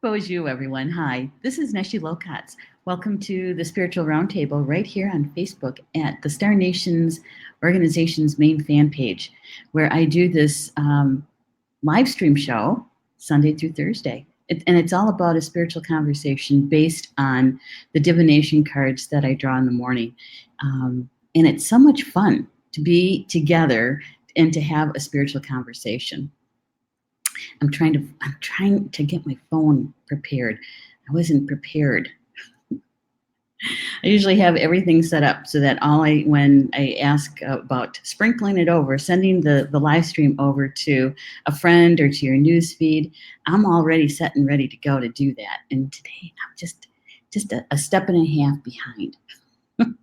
Bonjour, everyone. Hi, this is Neshi Lokotz. Welcome to the Spiritual Roundtable right here on Facebook at the Star Nations organization's main fan page, where I do this live stream show Sunday through Thursday. And it's all about a spiritual conversation based on the divination cards that I draw in the morning. And it's so much fun to be together and to have a spiritual conversation. I'm trying to get my phone prepared. I wasn't prepared. I usually have everything set up so that when I ask about sprinkling it over, sending the live stream over to a friend or to your news feed, I'm already set and ready to go to do that. And today I'm just a step and a half behind. And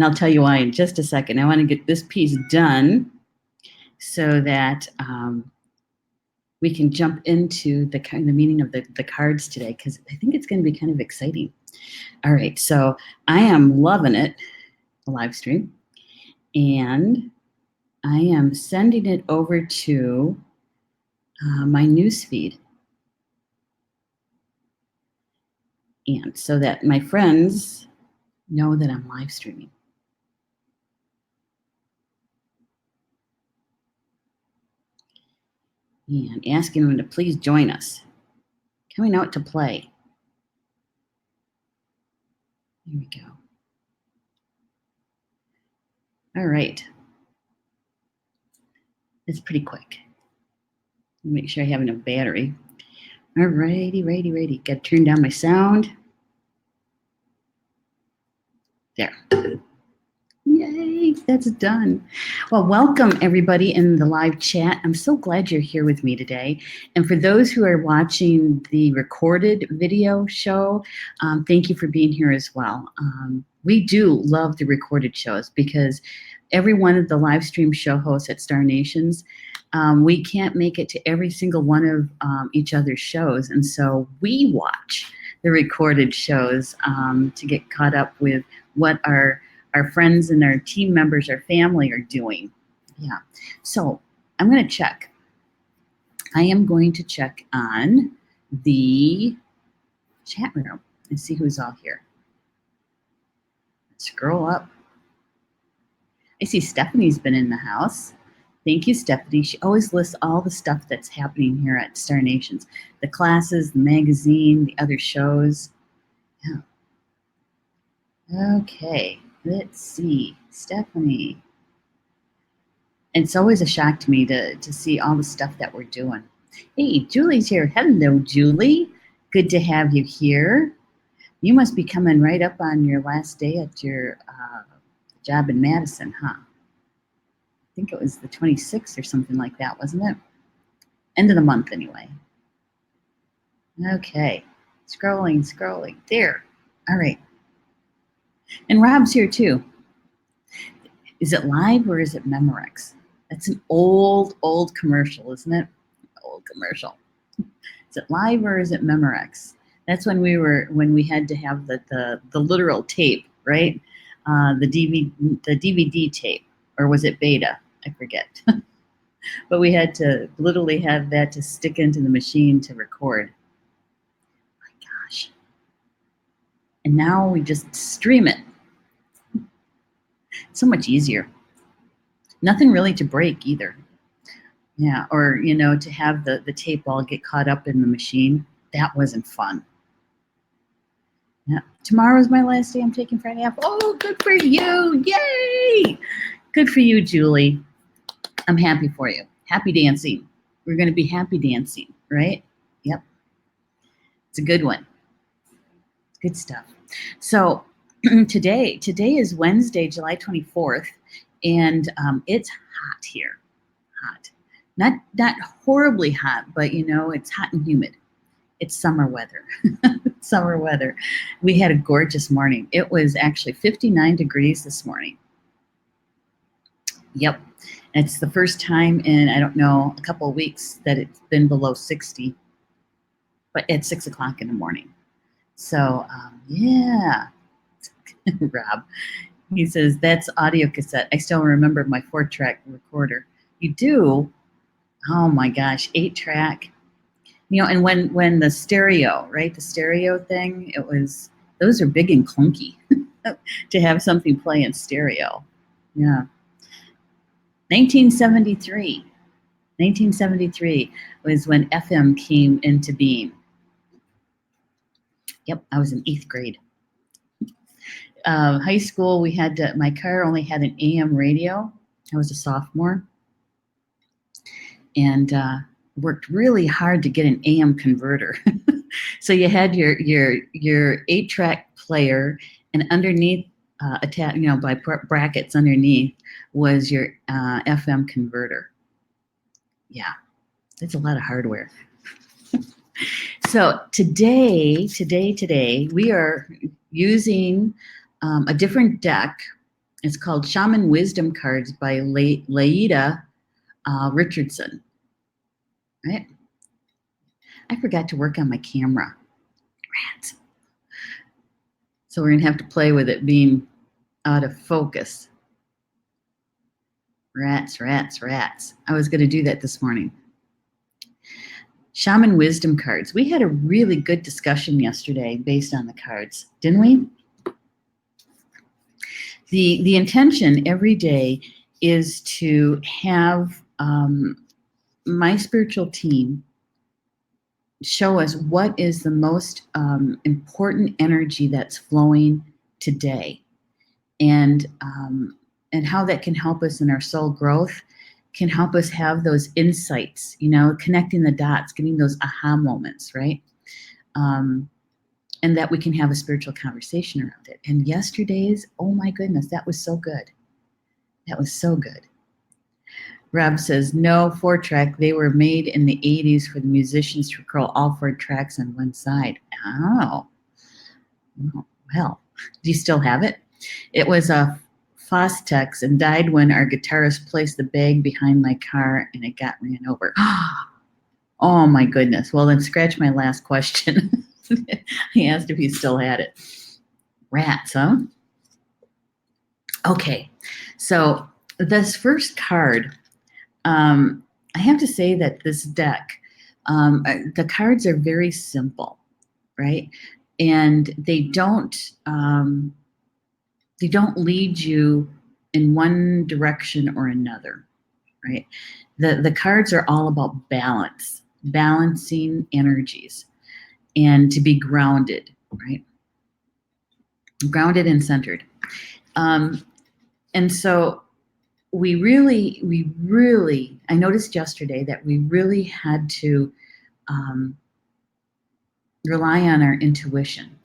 I'll tell you why in just a second. I want to get this piece done so that we can jump into the meaning of the cards today, because I think it's going to be kind of exciting. All right, so I am loving it, the live stream, and I am sending it over to my news feed, and so that my friends know that I'm live streaming. And asking them to please join us. Coming out to play. There we go. All right. It's pretty quick. Make sure I have enough battery. All righty, righty. Got to turn down my sound. There. Yay, that's done. Well, welcome everybody in the live chat. I'm so glad you're here with me today. And for those who are watching the recorded video show, thank you for being here as well. We do love the recorded shows because every one of the live stream show hosts at Star Nations, we can't make it to every single one of each other's shows. And so we watch the recorded shows to get caught up with what our friends and our team members, our family are doing. Yeah. So I'm going to check. I am going to check on the chat room and see who's all here. Scroll up. I see Stephanie's been in the house. Thank you, Stephanie. She always lists all the stuff that's happening here at Star Nations. The classes, the magazine, the other shows. Yeah. Okay. Let's see, Stephanie. It's always a shock to me to see all the stuff that we're doing. Hey, Julie's here. Hello, Julie. Good to have you here. You must be coming right up on your last day at your job in Madison, huh? I think it was the 26th or something like that, wasn't it? End of the month, anyway. Okay. Scrolling. There. All right. And Rob's here too. Is it live or is it Memorex? That's an old commercial, isn't it? Old commercial. Is it live or is it Memorex? That's when we had to have the literal tape, right? The DVD tape, or was it beta? I forget. But we had to literally have that to stick into the machine to record. My gosh. And now we just stream it. So much easier. Nothing really to break either. Yeah, or to have the tape all get caught up in the machine. That wasn't fun. Yeah. Tomorrow's my last day. I'm taking Friday off. Oh, good for you. Yay! Good for you, Julie. I'm happy for you. Happy dancing. We're going to be happy dancing, right? Yep. It's a good one. Good stuff. So today is Wednesday, July 24th, and it's hot here. Hot. Not horribly hot, but it's hot and humid. It's summer weather. Summer weather. We had a gorgeous morning. It was actually 59 degrees this morning. Yep. It's the first time in, I don't know, a couple of weeks that it's been below 60, but at 6 o'clock in the morning. So, yeah. Rob, he says, that's audio cassette. I still remember my 4-track recorder. You do? Oh my gosh, 8-track. You know, and when the stereo, right, the stereo thing, those are big and clunky to have something play in stereo. Yeah. 1973. 1973 was when FM came into being. Yep, I was in 8th grade. High school, my car only had an AM radio. I was a sophomore. And worked really hard to get an AM converter. So you had your 8-track player, and underneath, by brackets underneath, was your FM converter. Yeah, that's a lot of hardware. So today, we are using a different deck. It's called Shaman Wisdom Cards by Laida Richardson. Right? I forgot to work on my camera. Rats. So we're going to have to play with it being out of focus. Rats, rats, rats. I was going to do that this morning. Shaman Wisdom Cards. We had a really good discussion yesterday based on the cards, didn't we? The intention every day is to have my spiritual team show us what is the most important energy that's flowing today, and how that can help us in our soul growth, can help us have those insights, connecting the dots, getting those aha moments, right? And that we can have a spiritual conversation around it. And yesterday's, oh my goodness, that was so good. That was so good. Rob says, no, 4-track. They were made in the 80s for the musicians to recall all 4 tracks on one side. Oh, well, do you still have it? It was a Fostex and died when our guitarist placed the bag behind my car and it got ran over. Oh my goodness. Well, then scratch my last question. He asked if he still had it. Rats, huh? Okay, so this first card, I have to say that this deck, the cards are very simple, right? And they don't lead you in one direction or another, right? The cards are all about balance, balancing energies, and to be grounded, right? Grounded and centered. And so we really, I noticed yesterday that we really had to rely on our intuition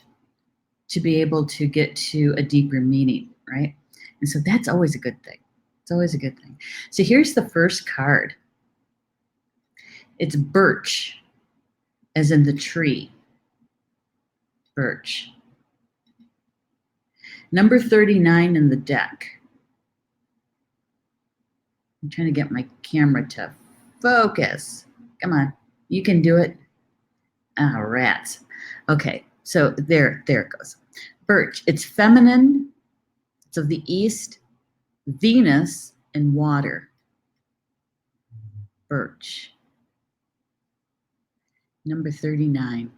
to be able to get to a deeper meaning, right? And so that's always a good thing. It's always a good thing. So here's the first card. It's Birch, as in the tree. Birch. Number 39 in the deck. I'm trying to get my camera to focus. Come on, you can do it. Ah, rats. Okay, so there it goes. Birch, it's feminine, it's of the east, Venus, and water. Birch. Number 39.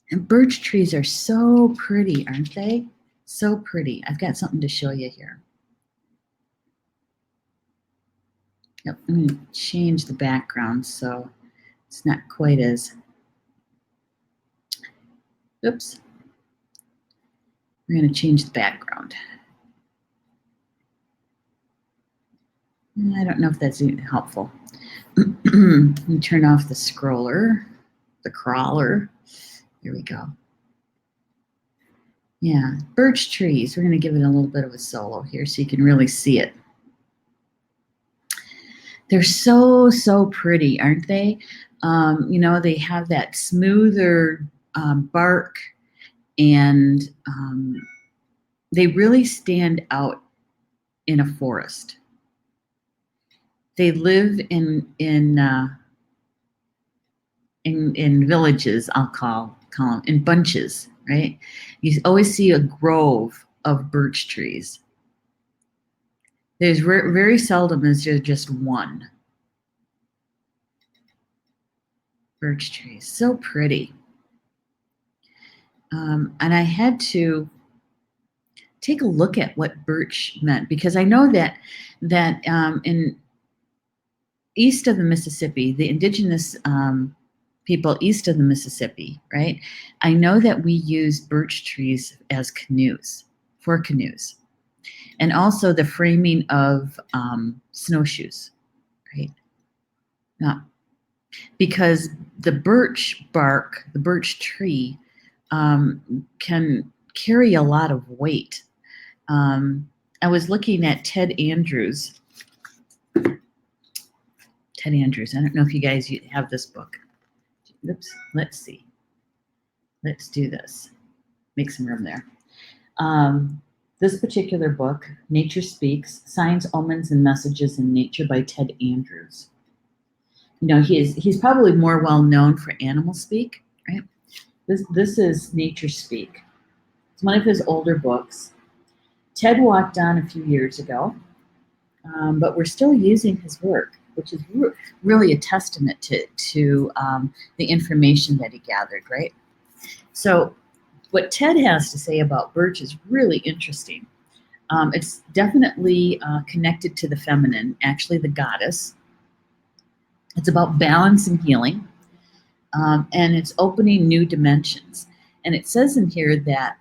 And birch trees are so pretty, aren't they? So pretty. I've got something to show you here. Yep, I'm going to change the background so it's not quite as... Oops. We're going to change the background. I don't know if that's even helpful. Let me turn off the scroller, the crawler. Here we go. Yeah, birch trees. We're going to give it a little bit of a solo here so you can really see it. They're so, so pretty, aren't they? They have that smoother bark, and they really stand out in a forest. They live in villages, I'll call them, in bunches, right? You always see a grove of birch trees. There's very seldom is there just one. Birch trees, so pretty. And I had to take a look at what birch meant, because I know that in east of the Mississippi, the indigenous people east of the Mississippi, right? I know that we use birch trees as canoes, for canoes, and also the framing of snowshoes, right? Now, because the birch bark, the birch tree, can carry a lot of weight. I was looking at Ted Andrews. Ted Andrews. I don't know if you guys have this book. Oops. Let's see. Let's do this. Make some room there. This particular book, Nature Speaks: Signs, Omens, and Messages in Nature by Ted Andrews. You know, he's probably more well known for Animal Speak, right? This is Nature Speak. It's one of his older books. Ted walked on a few years ago, but we're still using his work, which is really a testament to the information that he gathered, right? So what Ted has to say about birch is really interesting. It's definitely connected to the feminine, actually the goddess. It's about balance and healing, and it's opening new dimensions. And it says in here that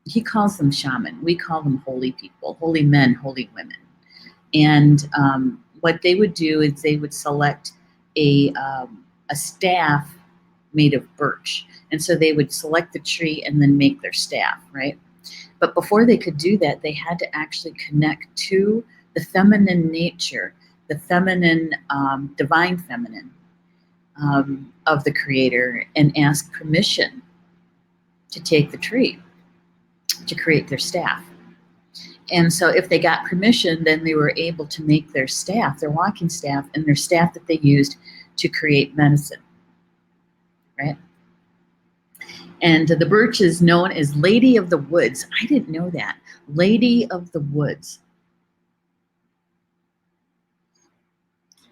he calls them shaman. We call them holy people, holy men, holy women. And what they would do is they would select a staff made of birch. And so they would select the tree and then make their staff, right? But before they could do that, they had to actually connect to the feminine nature, the feminine, divine feminine of the creator, and ask permission to take the tree to create their staff. And so if they got permission, then they were able to make their staff, their walking staff, and their staff that they used to create medicine, right? And the birch is known as Lady of the Woods. I didn't know that. Lady of the Woods.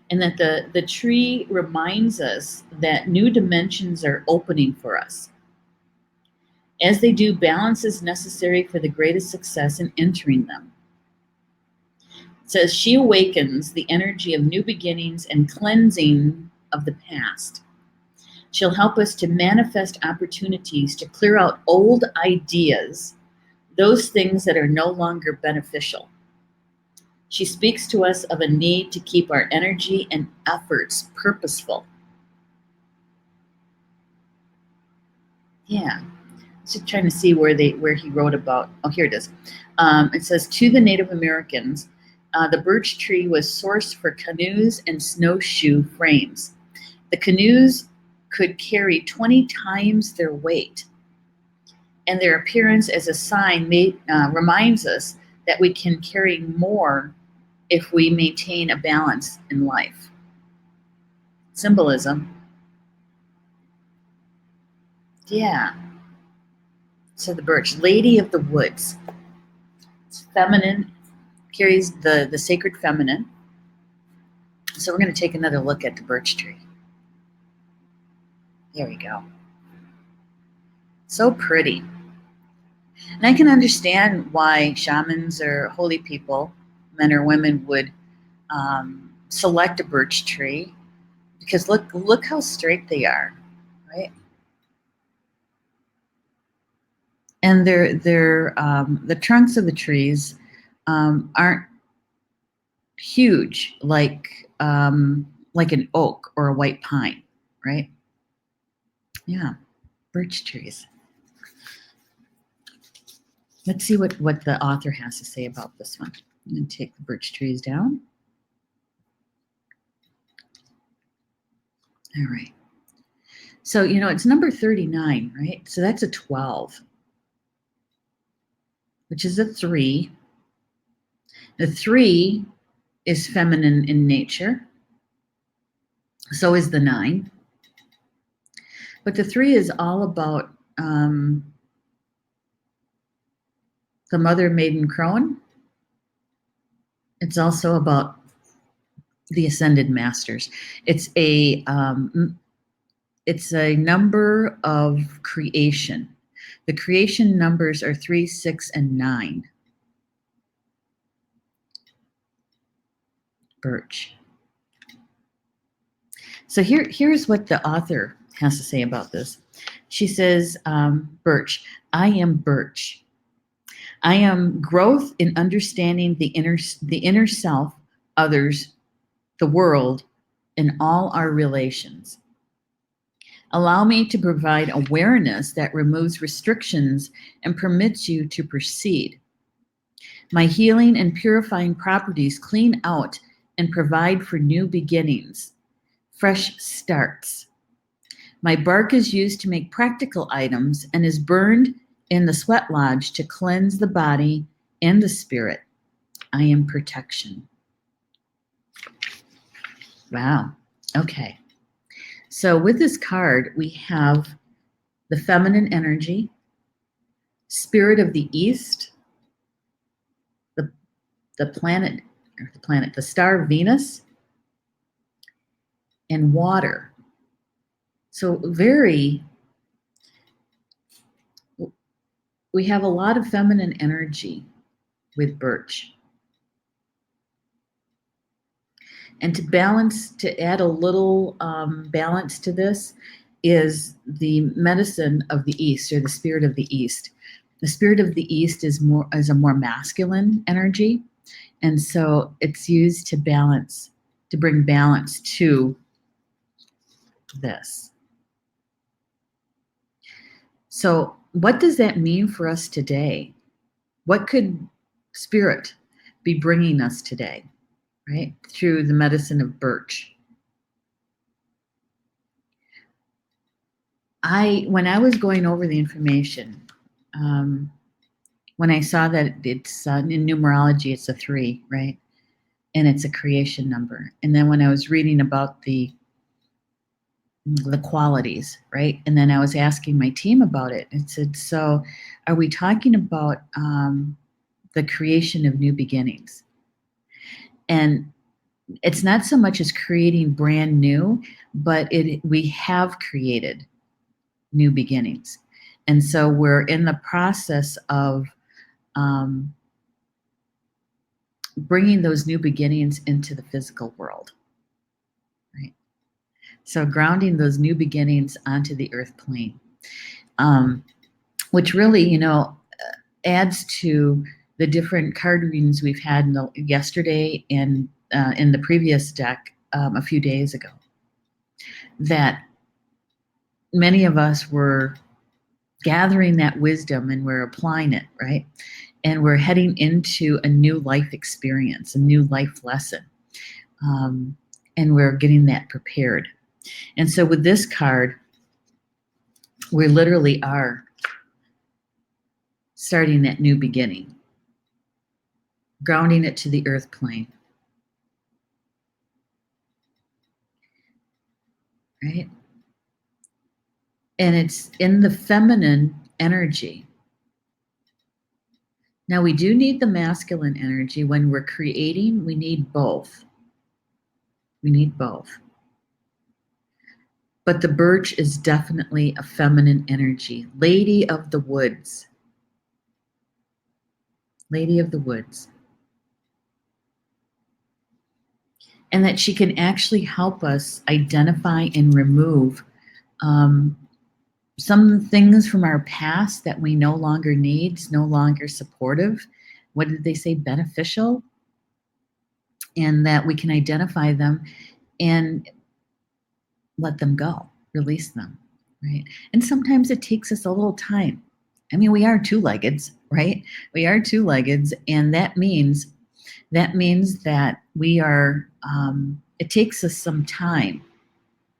And that the tree reminds us that new dimensions are opening for us. As they do, balance is necessary for the greatest success in entering them. It says, she awakens the energy of new beginnings and cleansing of the past. She'll help us to manifest opportunities to clear out old ideas, those things that are no longer beneficial. She speaks to us of a need to keep our energy and efforts purposeful. Yeah. Just trying to see where he wrote about. Oh, here it is. It says, to the Native Americans, the birch tree was sourced for canoes and snowshoe frames. The canoes could carry 20 times their weight, and their appearance as a sign reminds us that we can carry more if we maintain a balance in life. Symbolism. Yeah. So the birch, Lady of the Woods. It's feminine, carries the sacred feminine. So we're going to take another look at the birch tree. There we go. So pretty. And I can understand why shamans or holy people, men or women, would select a birch tree, because look how straight they are, right? And the trunks of the trees aren't huge like an oak or a white pine, right? Yeah, birch trees. Let's see what the author has to say about this one. I'm going to take the birch trees down. All right. So, it's number 39, right? So that's a 12, which is a 3. The 3 is feminine in nature. So is the 9. But the 3 is all about the mother maiden crone. It's also about the ascended masters. It's a it's a number of creation. The creation numbers are 3, 6, and 9. Birch. So here's what the author has to say about this. She says, Birch, I am Birch. I am growth in understanding the inner self, others, the world, and all our relations. Allow me to provide awareness that removes restrictions and permits you to proceed. My healing and purifying properties clean out and provide for new beginnings, fresh starts. My bark is used to make practical items and is burned in the sweat lodge to cleanse the body and the spirit. I am protection. Wow. Okay. So with this card, we have the feminine energy, spirit of the east, the star Venus, and water. So we have a lot of feminine energy with Birch. And to add a little balance to this is the medicine of the East, or the spirit of the East. The spirit of the East is a more masculine energy, and so it's used to bring balance to this. So what does that mean for us today? What could Spirit be bringing us today, right? Through the medicine of Birch. When I was going over the information, when I saw that it's in numerology, it's a 3, right? And it's a creation number. And then when I was reading about the qualities, right? And then I was asking my team about it and said, so are we talking about the creation of new beginnings? And it's not so much as creating brand new, but we have created new beginnings. And so we're in the process of bringing those new beginnings into the physical world, right? So grounding those new beginnings onto the earth plane, which really, adds to the different card readings we've had yesterday and in the previous deck a few days ago. That many of us were gathering that wisdom and we're applying it, right? And we're heading into a new life experience, a new life lesson. And we're getting that prepared. And so with this card, we literally are starting that new beginning, grounding it to the earth plane, right? And it's in the feminine energy. Now, we do need the masculine energy. When we're creating, we need both. We need both. But the birch is definitely a feminine energy. Lady of the woods. Lady of the woods. And that she can actually help us identify and remove some things from our past that we no longer need, no longer supportive. What did they say? Beneficial. And that we can identify them and let them go, release them, right? And sometimes it takes us a little time. I mean, we are two-leggeds, right? We are two-leggeds, and that means that we are, it takes us some time,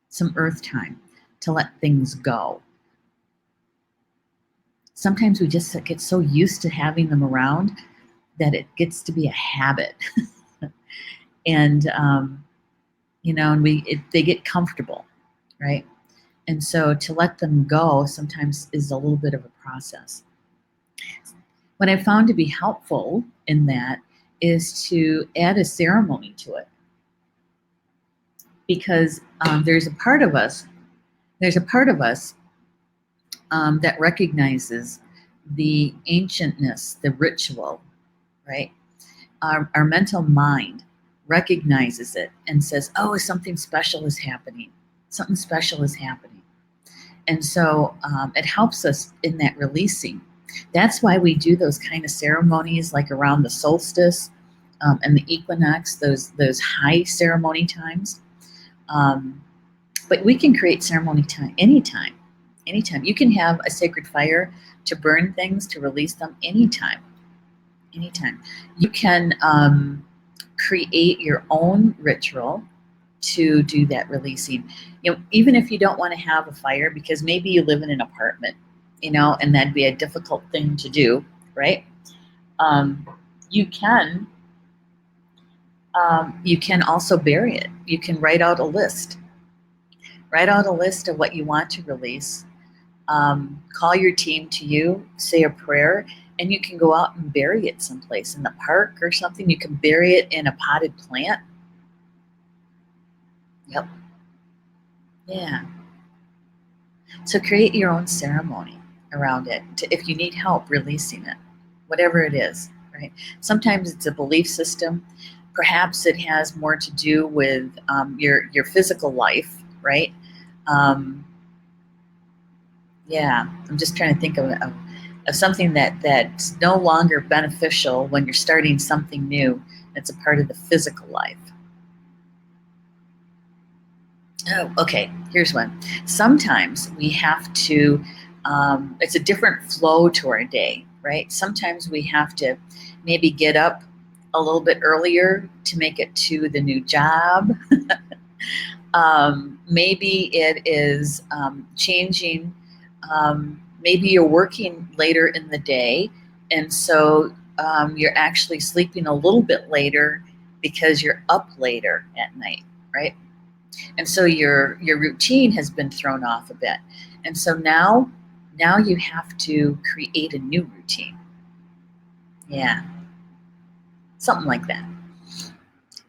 some earth time to let things go. Sometimes we just get so used to having them around that it gets to be a habit. And, and they get comfortable, right? And so to let them go sometimes is a little bit of a process. What I found to be helpful in that is to add a ceremony to it. Because there's a part of us There's a part of us that recognizes the ancientness, the ritual, right? Our mental mind recognizes it and says, oh, something special is happening. Something special is happening. And so it helps us in that releasing. That's why we do those kind of ceremonies like around the solstice and the equinox, those high ceremony times. But we can create ceremony time anytime. Anytime. You can have a sacred fire to burn things, to release them anytime. Anytime. You can create your own ritual to do that releasing. You know, even if you don't want to have a fire because maybe you live in an apartment, you know, and that'd be a difficult thing to do, right? You can also bury it. You can write out a list. Write out a list of what you want to release. Call your team to you, say a prayer, and you can go out and bury it someplace in the park or something. You can bury it in a potted plant. Yep. Yeah. So create your own ceremony around it if you need help releasing it, whatever it is, right? Sometimes it's a belief system. Perhaps it has more to do with your physical life, right? Yeah, I'm just trying to think of something that's no longer beneficial when you're starting something new. It's a part of the physical life. Oh, okay, here's one. Sometimes we have to, it's a different flow to our day, right? Sometimes we have to maybe get up a little bit earlier to make it to the new job. Maybe it is changing. Maybe you're working later in the day, and so you're actually sleeping a little bit later because you're up later at night, right? And so your routine has been thrown off a bit, and so now you have to create a new routine. Yeah, something like that.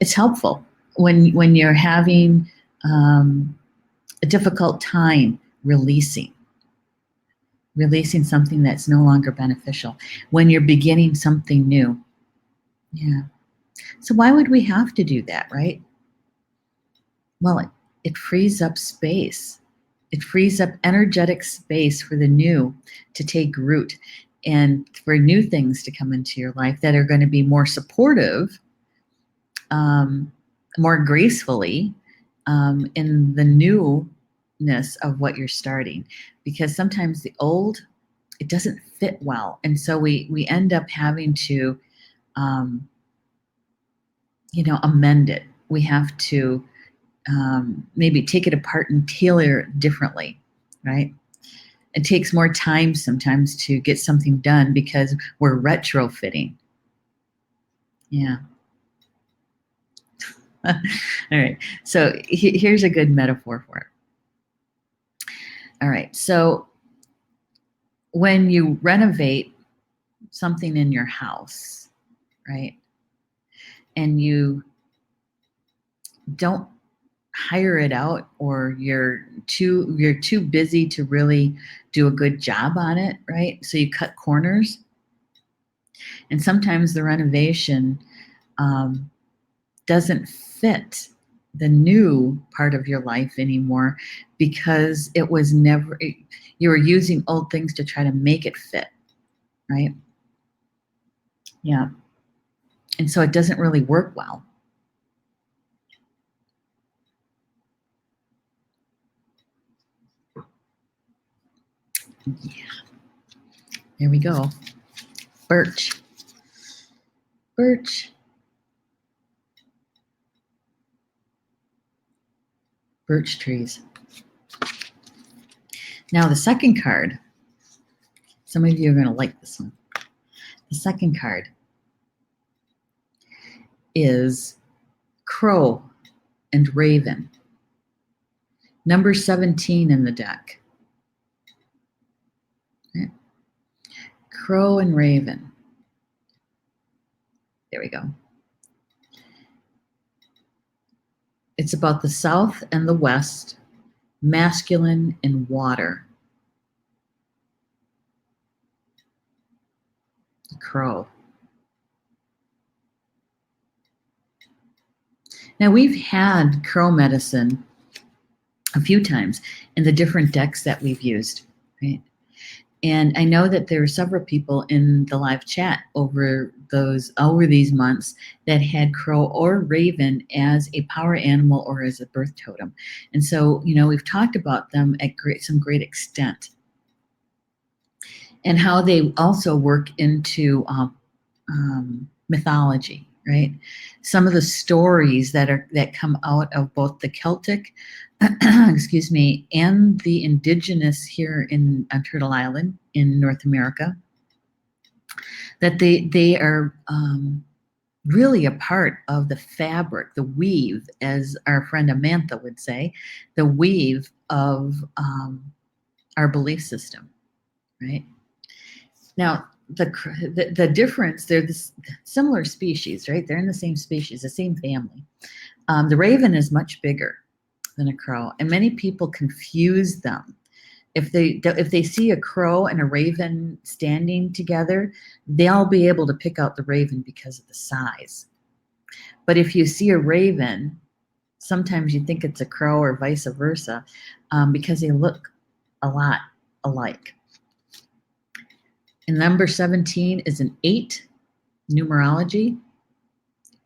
It's helpful when you're having a difficult time releasing something that's no longer beneficial, when you're beginning something new. Yeah. So why would we have to do that, right? Well, it frees up space. It frees up energetic space for the new to take root and for new things to come into your life that are going to be more supportive, more gracefully in the newness of what you're starting. Because sometimes the old, it doesn't fit well. And so we end up having to, amend it. We have to maybe take it apart and tailor it differently, right? It takes more time sometimes to get something done because we're retrofitting. Yeah. All right. So here's a good metaphor for it. All right. So when you renovate something in your house, right, and you don't hire it out, or you're too busy to really do a good job on it, right? So you cut corners, and sometimes the renovation doesn't fit the new part of your life anymore because it was never, you were using old things to try to make it fit, right? Yeah. And so it doesn't really work well. Yeah. There we go. Birch. Birch. Birch trees. Now the second card, some of you are going to like this one. The second card is Crow and Raven. Number 17 in the deck. Okay. Crow and Raven. There we go. It's about the South and the West masculine and water. The crow. Now we've had crow medicine a few times in the different decks that we've used, right? And I know that there are several people in the live chat over these months that had crow or raven as a power animal or as a birth totem. And so, we've talked about them at some great extent, and how they also work into mythology, right? Some of the stories that come out of both the Celtic, excuse me, and the indigenous here on Turtle Island in North America, that they are really a part of the fabric, the weave, as our friend Amantha would say, the weave of our belief system, right? Now, the difference, they're this similar species, right? They're in the same species, the same family. The raven is much bigger than a crow, and many people confuse them. If they see a crow and a raven standing together, they'll be able to pick out the raven because of the size. But if you see a raven, sometimes you think it's a crow or vice versa, because they look a lot alike. And number 17 is an 8 numerology,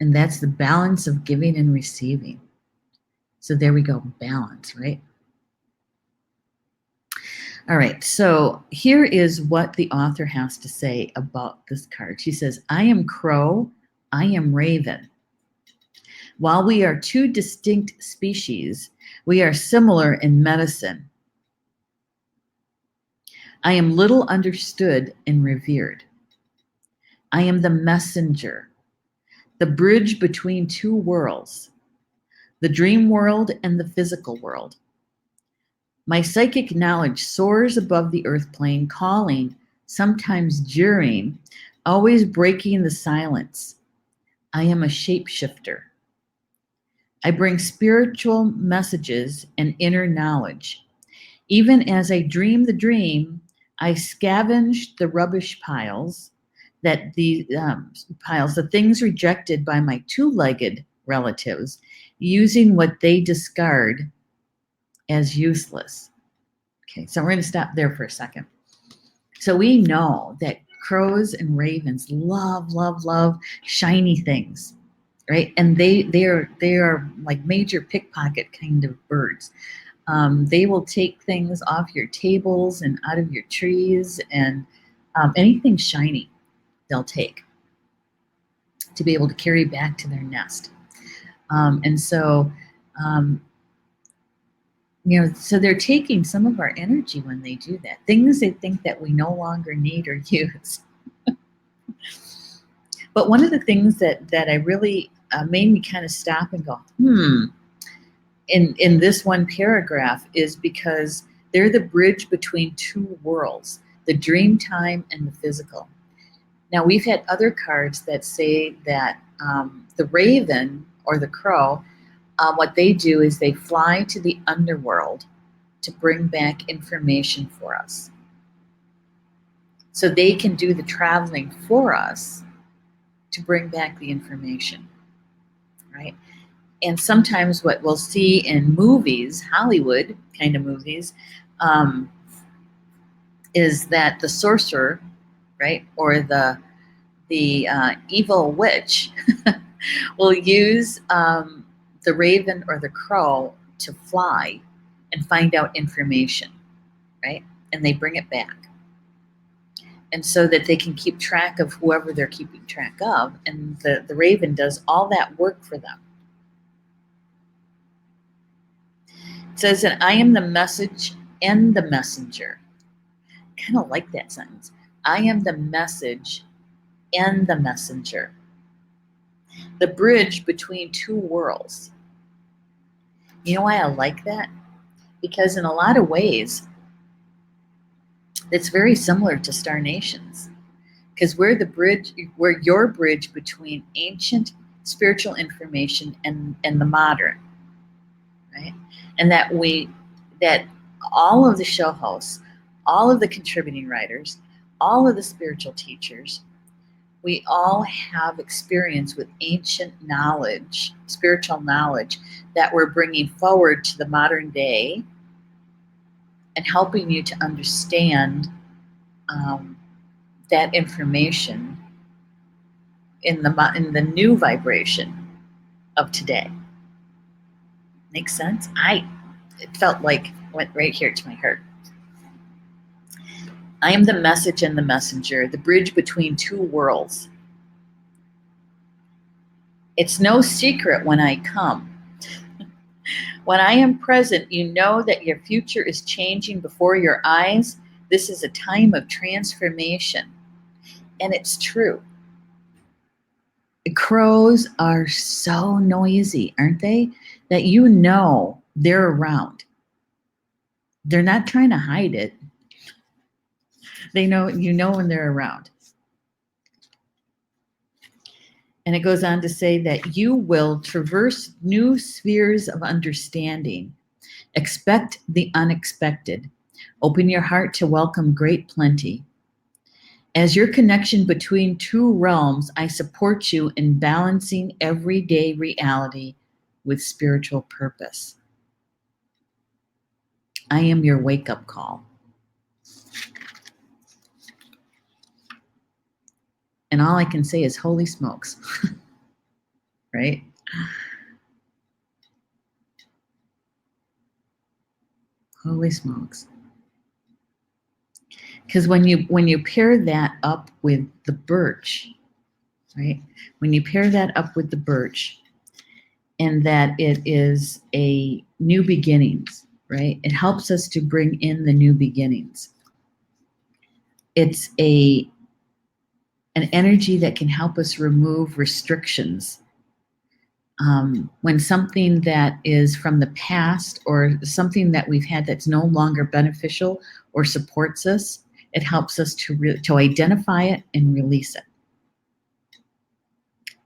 and that's the balance of giving and receiving. So there we go, balance, right? All right, so here is what the author has to say about this card. She says, I am crow, I am raven. While we are two distinct species, we are similar in medicine. I am little understood and revered. I am the messenger, the bridge between two worlds, the dream world and the physical world. My psychic knowledge soars above the earth plane, calling, sometimes jeering, always breaking the silence. I am a shapeshifter. I bring spiritual messages and inner knowledge. Even as I dream the dream, I scavenge the rubbish piles, the things rejected by my two-legged relatives, using what they discard as useless. Okay, so we're going to stop there for a second. So we know that crows and ravens love shiny things, right? And they are like major pickpocket kind of birds. They will take things off your tables and out of your trees, and anything shiny they'll take to be able to carry back to their nest. And so, so they're taking some of our energy when they do that. Things they think that we no longer need or use. But one of the things that I really made me kind of stop and go, in this one paragraph is because they're the bridge between two worlds, the dream time and the physical. Now, we've had other cards that say that the raven or the crow, what they do is they fly to the underworld to bring back information for us. So they can do the traveling for us to bring back the information, right? And sometimes what we'll see in movies, Hollywood kind of movies, is that the sorcerer, right, or the evil witch will use the raven or the crow to fly and find out information, right? And they bring it back. And so that they can keep track of whoever they're keeping track of. And the raven does all that work for them. It says that I am the message and the messenger. Kind of like that sentence. I am the message and the messenger. The bridge between two worlds. You know why I like that? Because in a lot of ways, it's very similar to Star Nations. Because we're your bridge between ancient spiritual information and the modern, right? And that that all of the show hosts, all of the contributing writers, all of the spiritual teachers, we all have experience with ancient knowledge, spiritual knowledge that we're bringing forward to the modern day and helping you to understand that information in the new vibration of today. Makes sense? It felt like went right here to my heart. I am the message and the messenger, the bridge between two worlds. It's no secret when I come. When I am present, you know that your future is changing before your eyes. This is a time of transformation. And it's true. Crows are so noisy, aren't they? That you know they're around. They're not trying to hide it. They know, you know when they're around. And it goes on to say that you will traverse new spheres of understanding. Expect the unexpected. Open your heart to welcome great plenty. As your connection between two realms, I support you in balancing everyday reality with spiritual purpose. I am your wake-up call. And all I can say is, holy smokes, right? Holy smokes. Because when you pair that up with the birch, right? When you pair that up with the birch, and that it is a new beginnings, right? It helps us to bring in the new beginnings. It's an energy that can help us remove restrictions. When something that is from the past or something that we've had that's no longer beneficial or supports us, it helps us to identify it and release it,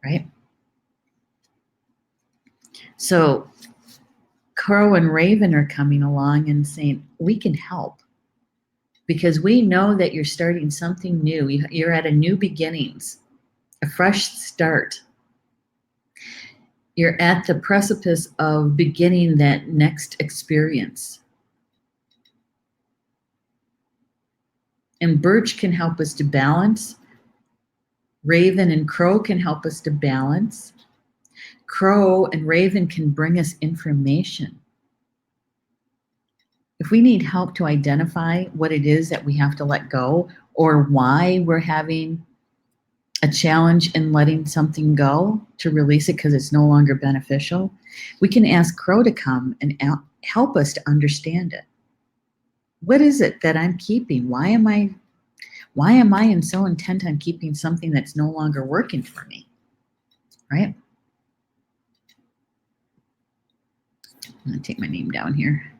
right? So Crow and Raven are coming along and saying, we can help. Because we know that you're starting something new. You're at a new beginnings, a fresh start. You're at the precipice of beginning that next experience. And Birch can help us to balance. Raven and Crow can help us to balance. Crow and Raven can bring us information. If we need help to identify what it is that we have to let go or why we're having a challenge in letting something go to release it because it's no longer beneficial, we can ask Crow to come and help us to understand it. What is it that I'm keeping? Why am I so intent on keeping something that's no longer working for me? Right? I'm going to take my name down here.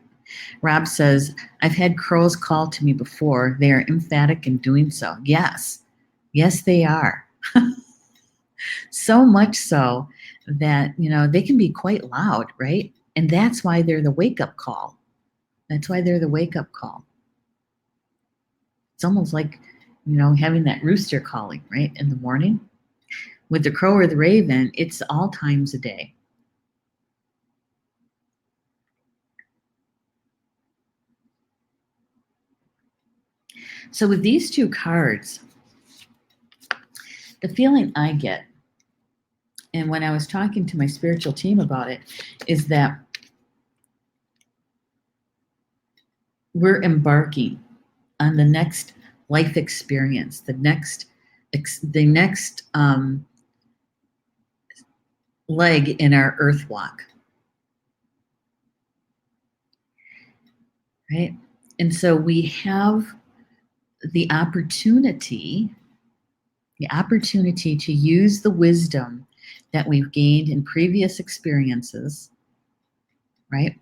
Rob says, I've had crows call to me before. They are emphatic in doing so. Yes. Yes, they are. So much so that, they can be quite loud, right? And that's why they're the wake-up call. That's why they're the wake-up call. It's almost like, having that rooster calling, right, in the morning. With the crow or the raven, it's all times a day. So with these two cards, the feeling I get, and when I was talking to my spiritual team about it, is that we're embarking on the next life experience, the next leg in our earth walk, right? And so we have the opportunity to use the wisdom that we've gained in previous experiences, right,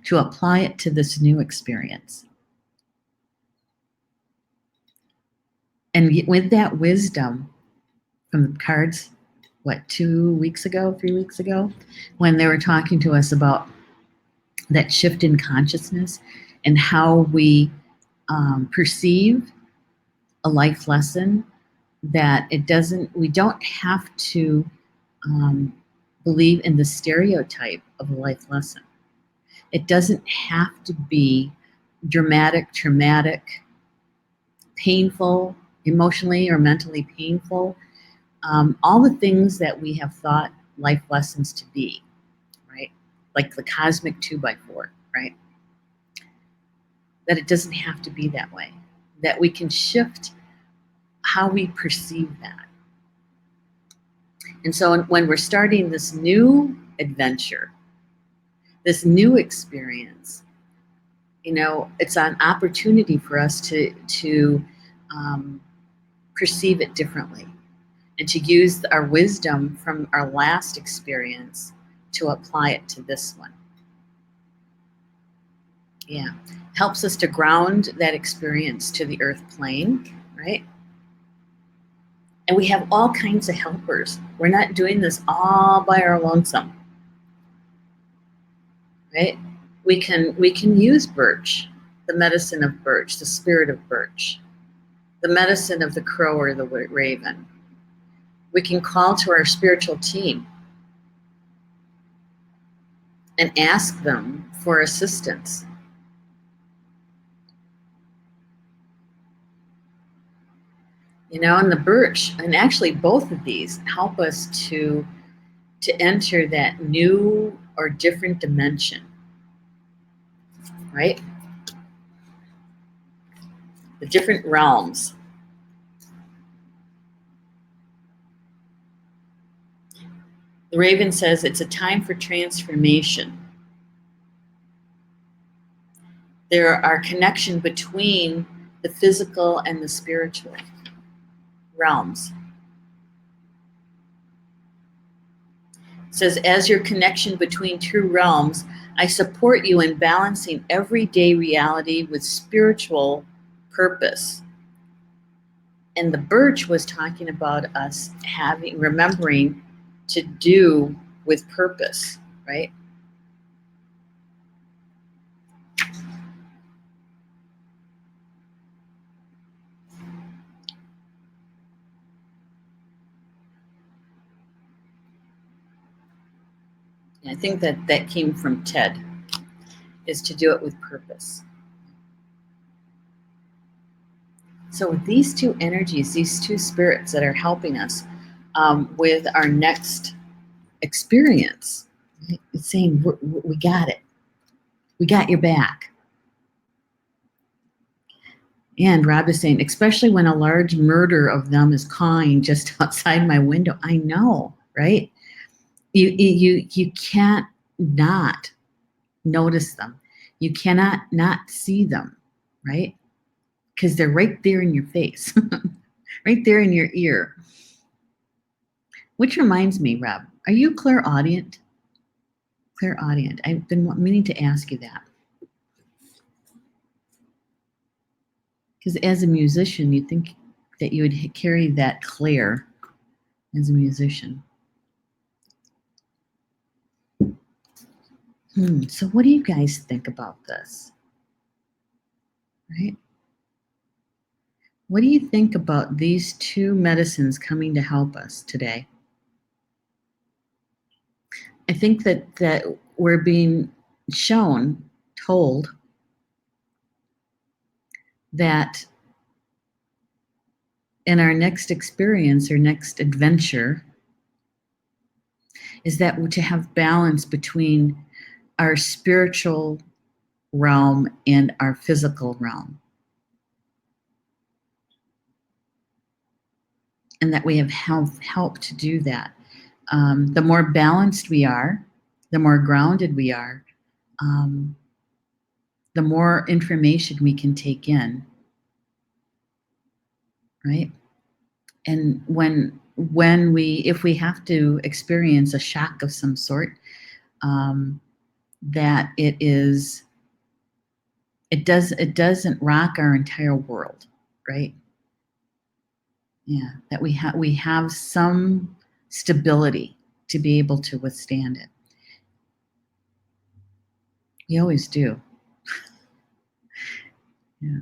to apply it to this new experience. And with that wisdom from the cards, 2 weeks ago, 3 weeks ago, when they were talking to us about that shift in consciousness and how we perceive a life lesson, that we don't have to believe in the stereotype of a life lesson. It doesn't have to be dramatic, traumatic, painful, emotionally or mentally painful. All the things that we have thought life lessons to be, right? Like the cosmic 2x4, right? That it doesn't have to be that way. That we can shift how we perceive that. And so when we're starting this new adventure, this new experience, it's an opportunity for us to perceive it differently and to use our wisdom from our last experience to apply it to this one. Yeah, helps us to ground that experience to the earth plane, right? And we have all kinds of helpers. We're not doing this all by our lonesome, right? We can use Birch, the medicine of Birch, the spirit of Birch, the medicine of the crow or the raven. We can call to our spiritual team and ask them for assistance. And the Birch, and actually both of these help us to enter that new or different dimension, right? The different realms. The raven says it's a time for transformation. There are connection between the physical and the spiritual realms. It says, as your connection between two realms, I support you in balancing everyday reality with spiritual purpose. And the Birch was talking about us remembering to do with purpose, right? And I think that came from Ted, is to do it with purpose. So with these two energies, these two spirits that are helping us with our next experience, right? It's saying, we got it. We got your back. And Rob is saying, especially when a large murder of them is cawing just outside my window. I know, right? You can't not notice them. You cannot not see them, right? Because they're right there in your face, right there in your ear. Which reminds me, Rob, are you clairaudient? Clairaudient. I've been meaning to ask you that. Because as a musician, you'd think that you would carry that clair as a musician. So what do you guys think about this? Right? What do you think about these two medicines coming to help us today? I think that we're being told that in our next experience or next adventure is that to have balance between our spiritual realm and our physical realm. And that we have help to do that. The more balanced we are, the more grounded we are, the more information we can take in, right? And if we have to experience a shock of some sort, that it doesn't rock our entire world, right? Yeah, that we have some stability to be able to withstand it. We always do. Yeah.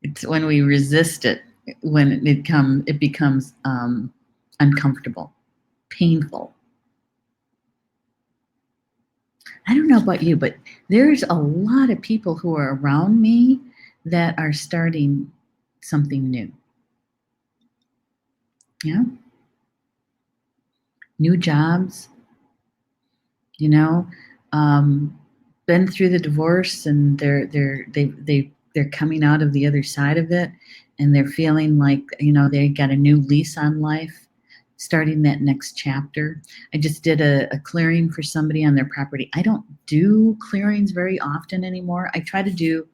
It's when we resist it, when it becomes uncomfortable, painful. I don't know about you, but there's a lot of people who are around me that are starting something new. Yeah. New jobs, you know, been through the divorce, and they're coming out of the other side of it, and they're feeling like, they got a new lease on life, starting that next chapter. I just did a clearing for somebody on their property. I don't do clearings very often anymore. I try to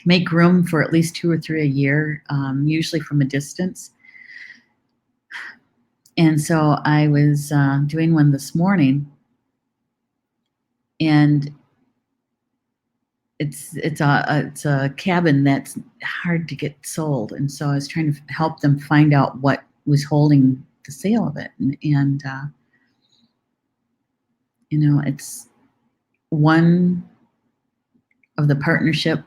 make room for at least 2 or 3 a year, usually from a distance. And so I was doing one this morning, and it's a cabin that's hard to get sold, and so I was trying to help them find out what was holding the sale of it, and it's one of the partnership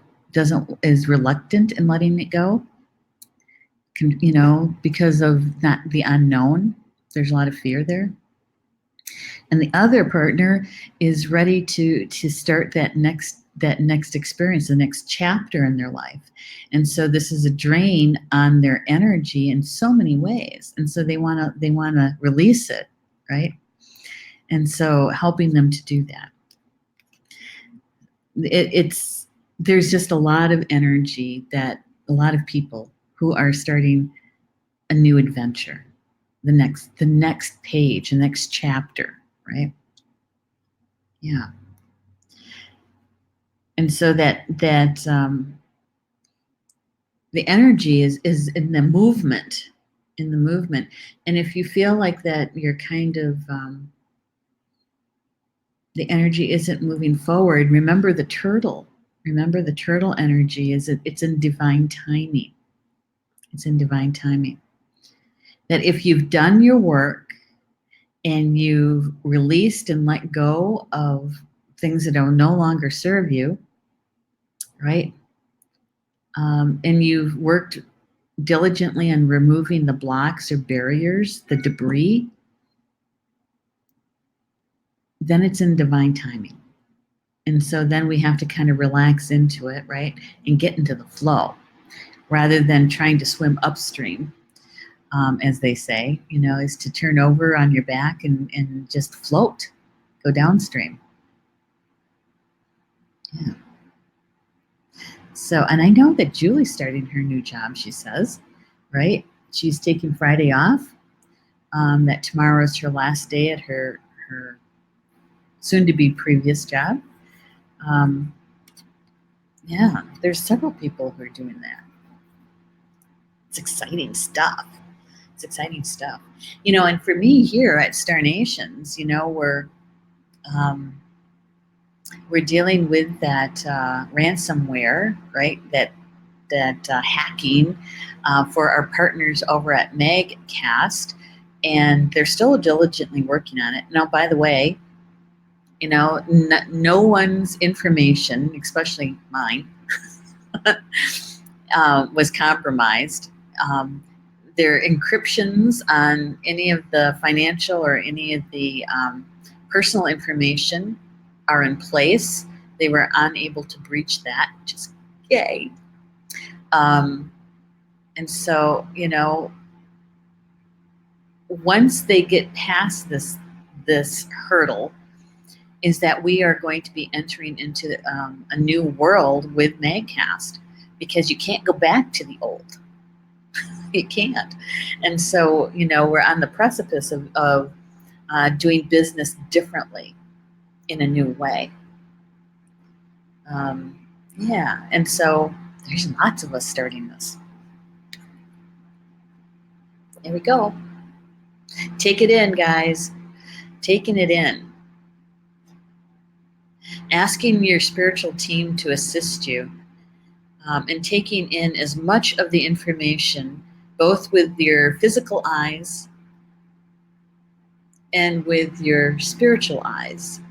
is reluctant in letting it go, because of not the unknown. There's a lot of fear there. And the other partner is ready to start that next experience, the next chapter in their life. And so this is a drain on their energy in so many ways. And so they want to release it, right? And so helping them to do that. There's just a lot of energy, that a lot of people who are starting a new adventure, the next page, the next chapter, right? Yeah. And so that the energy is in the movement, And if you feel like that, you're kind of the energy isn't moving forward, remember the turtle. Remember the turtle energy it's in divine timing. It's in divine timing. That if you've done your work and you've released and let go of things that will no longer serve you, right? And you've worked diligently on removing the blocks or barriers, the debris, then it's in divine timing. And so then we have to kind of relax into it, right? And get into the flow rather than trying to swim upstream, as they say, is to turn over on your back and just float, go downstream. Yeah. So, and I know that Julie's starting her new job, she says, right? She's taking Friday off. That tomorrow is her last day at her soon-to-be previous job. Yeah, there's several people who are doing that. It's exciting stuff. And for me here at Star Nations, we're dealing with that ransomware, right? That hacking for our partners over at Magcast, and they're still diligently working on it. Now, by the way, no one's information, especially mine, was compromised. Their encryptions on any of the financial or any of the personal information are in place. They were unable to breach that, which is yay. And so, once they get past this hurdle, is that we are going to be entering into a new world with Magcast, because you can't go back to the old. You can't. And so, we're on the precipice of doing business differently in a new way. Yeah. And so there's lots of us starting this. There we go. Take it in, guys. Taking it in. Asking your spiritual team to assist you, and taking in as much of the information, both with your physical eyes and with your spiritual eyes.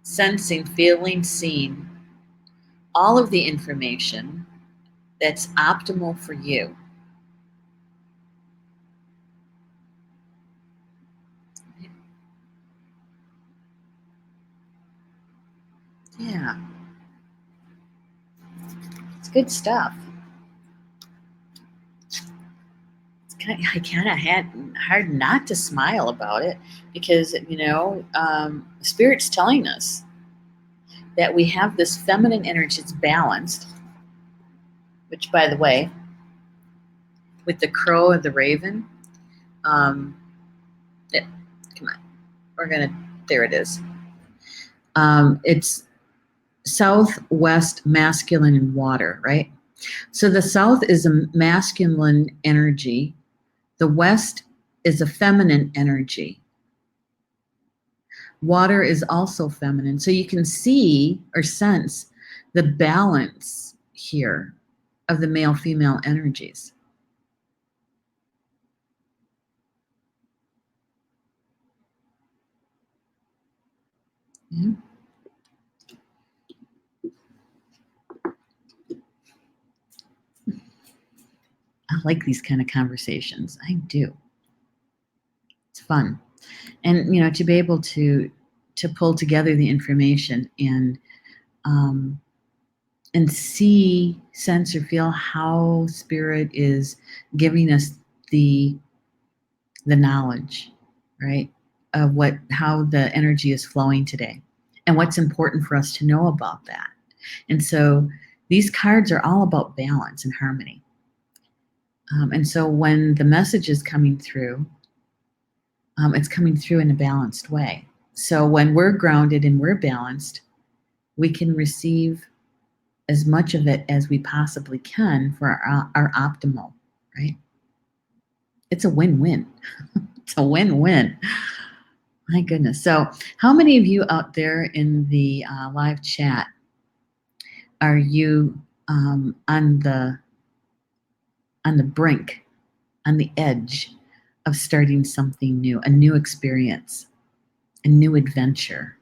sensing, feeling, seeing all of the information that's optimal for you. Yeah, it's good stuff. I kind of had hard not to smile about it because, Spirit's telling us that we have this feminine energy that's balanced, which, by the way, with the crow and the raven, um, come on, there it is. It's southwest masculine and water, right? So the south is a masculine energy. The west is a feminine energy. Water is also feminine. So you can see or sense the balance here of the male-female energies. Yeah. I like these kind of conversations. I do. It's fun. And, to be able to pull together the information and see, sense, or feel how spirit is giving us the knowledge, right, of how the energy is flowing today and what's important for us to know about that. And so these cards are all about balance and harmony. And so when the message is coming through, it's coming through in a balanced way. So when we're grounded and we're balanced, we can receive as much of it as we possibly can for our optimal, right? It's a win-win. It's a win-win. My goodness. So how many of you out there in the live chat are you on the brink, on the edge of starting something new, a new experience, a new adventure?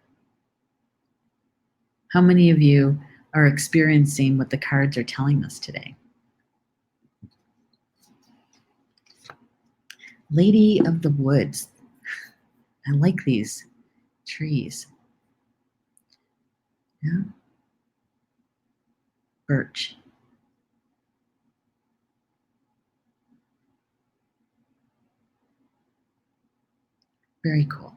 How many of you are experiencing what the cards are telling us today? Lady of the Woods. I like these trees. Yeah. Birch. Very cool.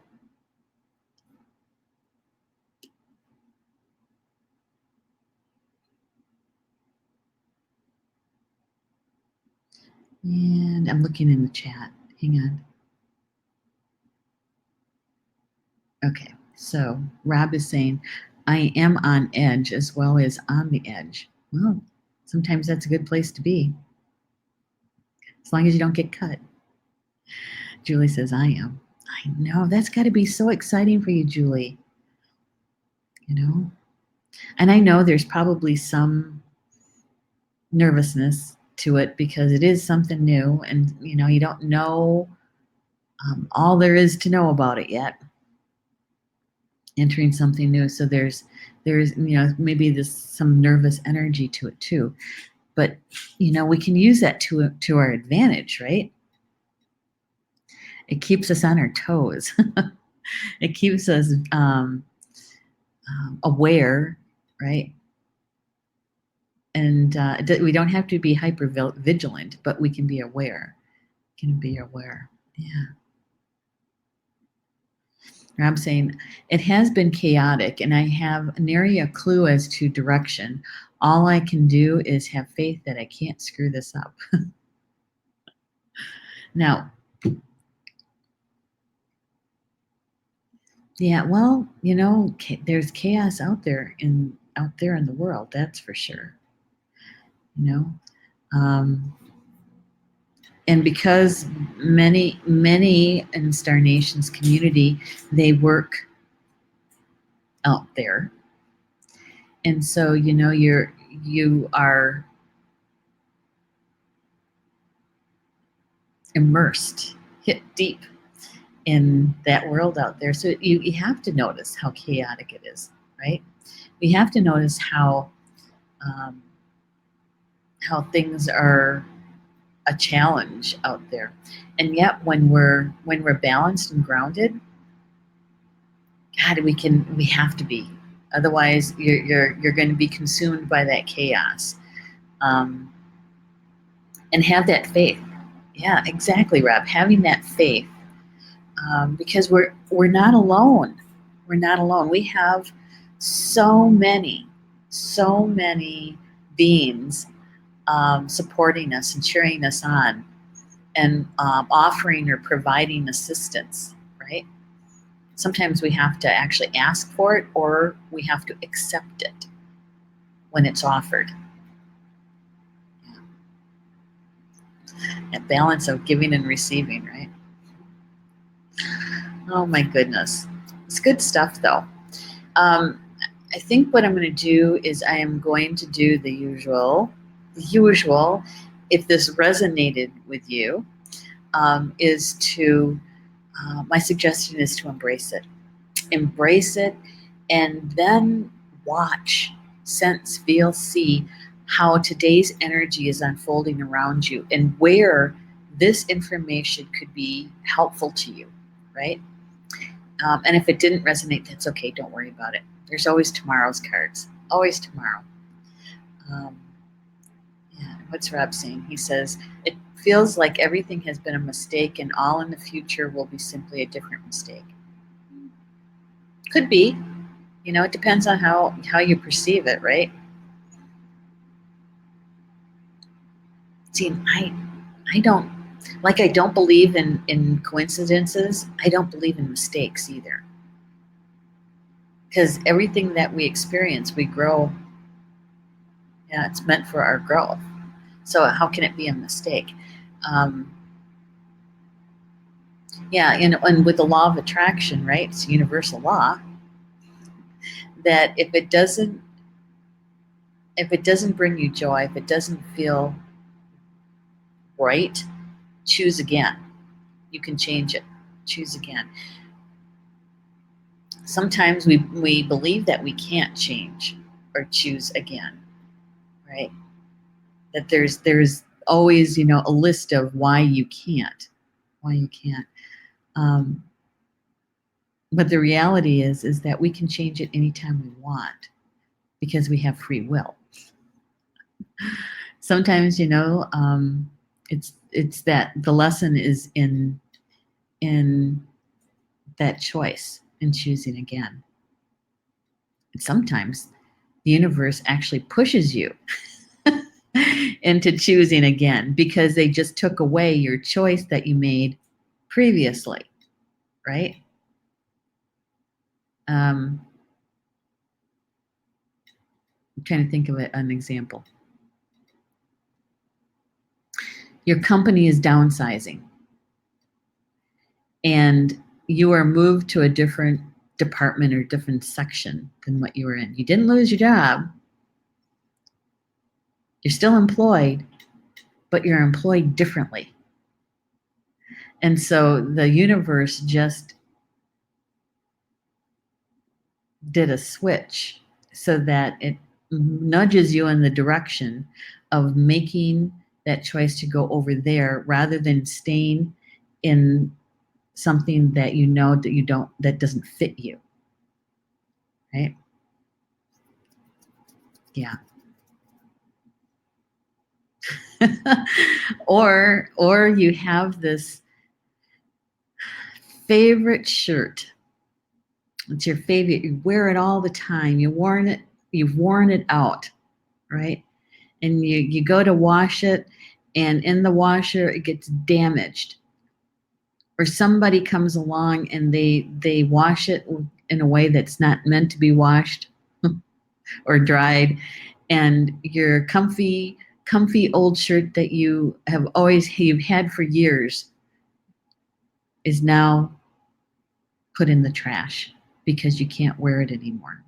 And I'm looking in the chat. Hang on. Okay, so Rob is saying, I am on edge as well as on the edge. Well, sometimes that's a good place to be, as long as you don't get cut. Julie says, I am. I know, that's got to be so exciting for you, Julie. And I know there's probably some nervousness to it because it is something new and, you don't know all there is to know about it yet. Entering something new, so there's maybe this some nervous energy to it too, but we can use that to our advantage, right? It keeps us on our toes. It keeps us aware, right? And we don't have to be hyper vigilant, but we can be aware. Yeah. I'm saying it has been chaotic and I have nary a clue as to direction. All I can do is have faith that I can't screw this up. Now, yeah, well, there's chaos out there in the world, that's for sure. Um, and because many in Star Nation's community, they work out there, and so you are immersed, hit deep in that world out there. So you have to notice how chaotic it is. right? We have to notice um, how things are a challenge out there, and yet when we're balanced and grounded, God, we have to be. Otherwise, you're going to be consumed by that chaos, um, and have that faith. Yeah, exactly, Rob. Having that faith, because we're not alone. We're not alone. We have so many beings supporting us and cheering us on, and offering or providing assistance. Right. Sometimes we have to actually ask for it, or we have to accept it when it's offered. That balance of giving and receiving, right? Oh my goodness. It's good stuff though. Um, I think what I'm going to do is I am going to do the usual, if this resonated with you, is to, my suggestion is to embrace it. Embrace it, and then watch, sense, feel, see how today's energy is unfolding around you and where this information could be helpful to you, right? And if it didn't resonate, that's okay. Don't worry about it. There's always tomorrow's cards. Always tomorrow. Um, yeah. What's Rob saying? He says, it feels like everything has been a mistake and all in the future will be simply a different mistake. Could be. It depends on how you perceive it, right? See, I don't, like, I don't believe in coincidences. I don't believe in mistakes either. Because everything that we experience, we grow. Yeah, it's meant for our growth. So how can it be a mistake? Um, yeah, and with the law of attraction, right? It's a universal law that if it doesn't bring you joy, if it doesn't feel right, choose again. You can change it. Choose again. Sometimes we believe that we can't change or choose again, right? That there's always a list of why you can't. Um, but the reality is that we can change it anytime we want because we have free will. Sometimes it's that the lesson is in that choice and choosing again. And sometimes the universe actually pushes you into choosing again because they just took away your choice that you made previously, right? I'm trying to think of an example. Your company is downsizing and you are moved to a different department or different section than what you were in. You didn't lose your job. You're still employed, but you're employed differently. And so the universe just did a switch so that it nudges you in the direction of making that choice to go over there rather than staying in something that that doesn't fit you, right? Yeah. or you have this favorite shirt. It's your favorite. You wear it all the time. You've worn it out, right? And you go to wash it, and in the washer it gets damaged. Or somebody comes along and they wash it in a way that's not meant to be washed or dried, and your comfy old shirt that you've had for years is now put in the trash because you can't wear it anymore.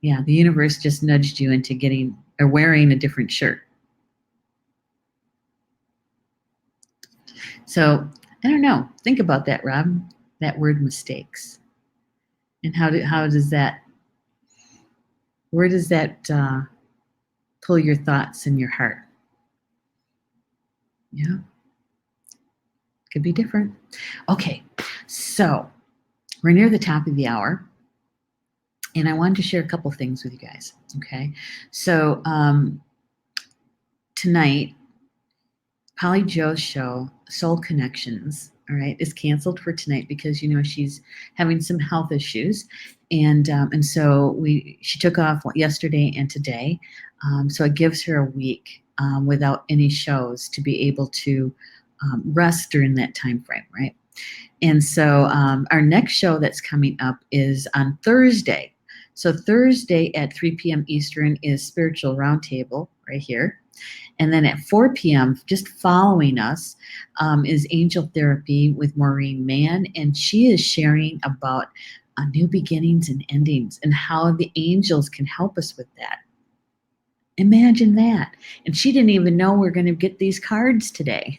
Yeah, the universe just nudged you into getting or wearing a different shirt. So I don't know. Think about that, Rob. That word mistakes. And how does that, where does that pull your thoughts and your heart? Yeah, could be different. Okay, so we're near the top of the hour, and I wanted to share a couple things with you guys. Okay, so tonight, Polly Joe's show, Soul Connections, all right, is canceled for tonight because she's having some health issues, and so she took off yesterday and today, so it gives her a week without any shows to be able to rest during that time frame, right? And so our next show that's coming up is on Thursday. So Thursday at 3 p.m. Eastern is Spiritual Roundtable right here. And then at 4 p.m., just following us, is Angel Therapy with Maureen Mann. And she is sharing about new beginnings and endings and how the angels can help us with that. Imagine that. And she didn't even know we're going to get these cards today.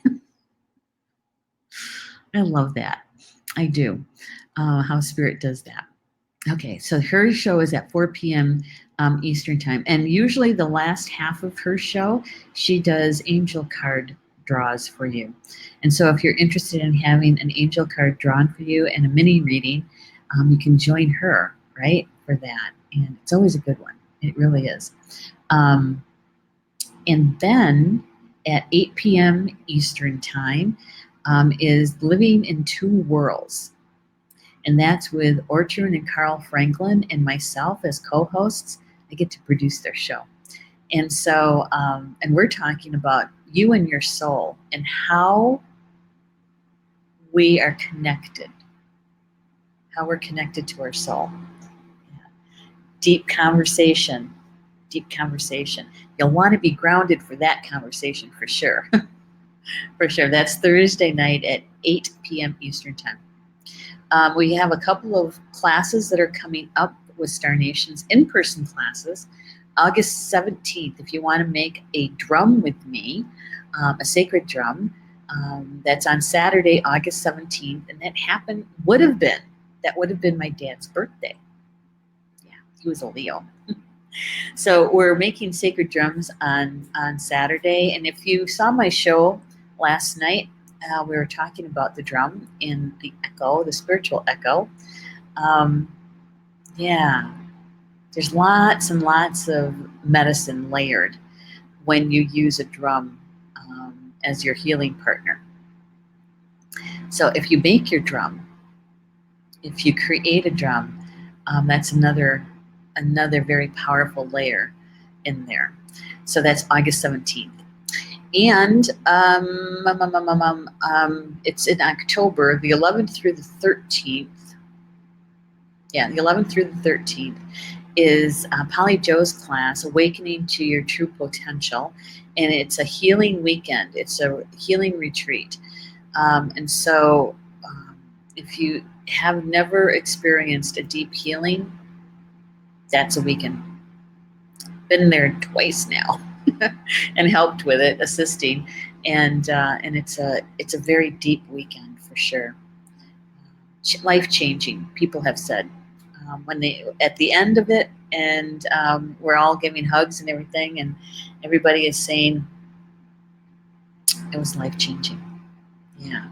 I love that. I do. How Spirit does that. Okay, so her show is at 4 p.m. Eastern time. And usually the last half of her show, she does angel card draws for you. And so if you're interested in having an angel card drawn for you and a mini reading, you can join her, right, for that. And it's always a good one. It really is. And then at 8 p.m. Eastern time is Living in Two Worlds. And that's with Orchard and Carl Franklin and myself as co-hosts. I get to produce their show. And so, and we're talking about you and your soul and how we are connected, how we're connected to our soul. Yeah. Deep conversation. You'll want to be grounded for that conversation for sure. For sure. That's Thursday night at 8 p.m. Eastern time. We have a couple of classes that are coming up with Star Nation's in-person classes. August 17th, if you want to make a drum with me, a sacred drum, that's on Saturday, August 17th, and that would have been my dad's birthday. Yeah, he was a Leo. So we're making sacred drums on Saturday, and if you saw my show last night, we were talking about the drum and the echo, the spiritual echo. Yeah, there's lots and lots of medicine layered when you use a drum as your healing partner. So if you make your drum, if you create a drum, that's another very powerful layer in there. So that's August 17th. And it's in October, the 11th through the 13th. Yeah, the 11th through the 13th is Polly Joe's class, Awakening to Your True Potential. And it's a healing weekend. It's a healing retreat. And so if you have never experienced a deep healing, that's a weekend. Been there twice now. And helped with it, assisting, and it's a very deep weekend for sure. Life changing, people have said when they at the end of it, and we're all giving hugs and everything, and everybody is saying it was life changing. Yeah.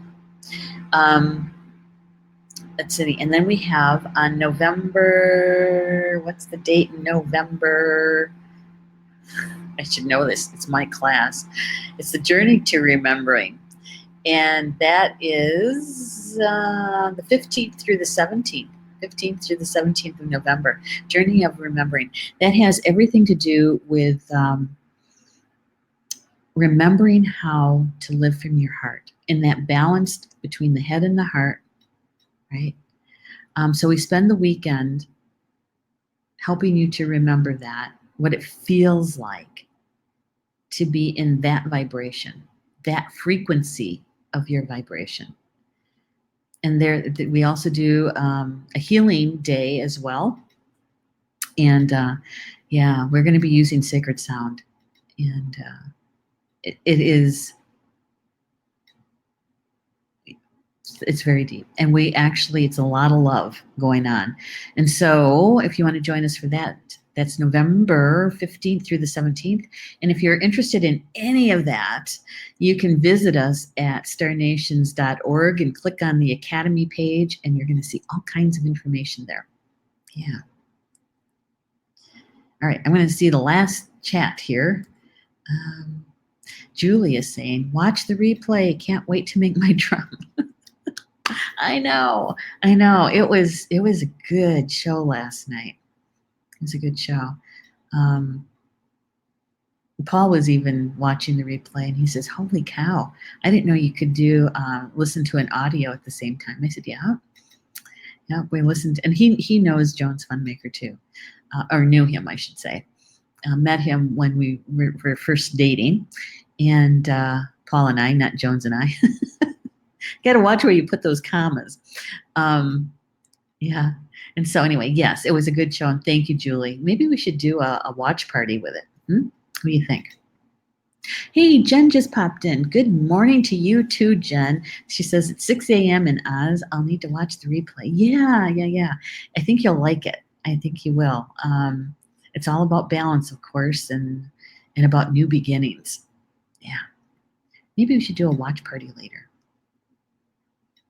Let's see, and then we have on November. What's the date in November? I should know this. It's my class. It's the Journey to Remembering. And that is the 15th through the 17th. 15th through the 17th of November. Journey of Remembering. That has everything to do with remembering how to live from your heart. And that balance between the head and the heart, right? So we spend the weekend helping you to remember that, what it feels like to be in that vibration, that frequency of your vibration. And there, we also do a healing day as well. And yeah, we're going to be using sacred sound. And it is It's very deep. And it's a lot of love going on. And so if you want to join us for that, that's November 15th through the 17th. And if you're interested in any of that, you can visit us at starnations.org and click on the Academy page, and you're going to see all kinds of information there. Yeah. All right, I'm going to see the last chat here. Julie is saying, watch the replay. Can't wait to make my drum. I know. It was a good show last night. It was a good show. Paul was even watching the replay, and he says, holy cow, I didn't know you could listen to an audio at the same time. I said, yeah, we listened. And he knows Jones Funmaker too, or knew him, I should say. Met him when we were first dating, and Paul and I, not Jones and I. Got to watch where you put those commas. Yeah. And so anyway, yes, it was a good show. And thank you, Julie. Maybe we should do a watch party with it. What do you think? Hey, Jen just popped in. Good morning to you too, Jen. She says it's 6 a.m. in Oz. I'll need to watch the replay. Yeah. I think you'll like it. I think you will. It's all about balance, of course, and about new beginnings. Yeah. Maybe we should do a watch party later.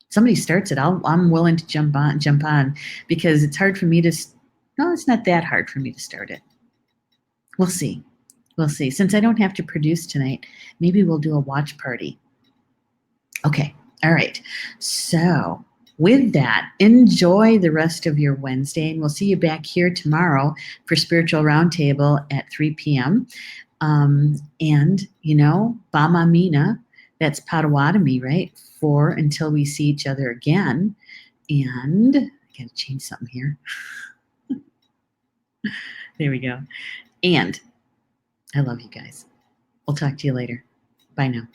Somebody starts it, I'm willing to jump on because it's hard for me to. No, it's not that hard for me to start it. We'll see. Since I don't have to produce tonight, maybe we'll do a watch party. Okay. All right. So with that, enjoy the rest of your Wednesday, and we'll see you back here tomorrow for Spiritual Roundtable at 3 p.m. And Bama Mina, that's Potawatomi, right? For until we see each other again. And I gotta change something here. There we go. And I love you guys. We'll talk to you later. Bye now.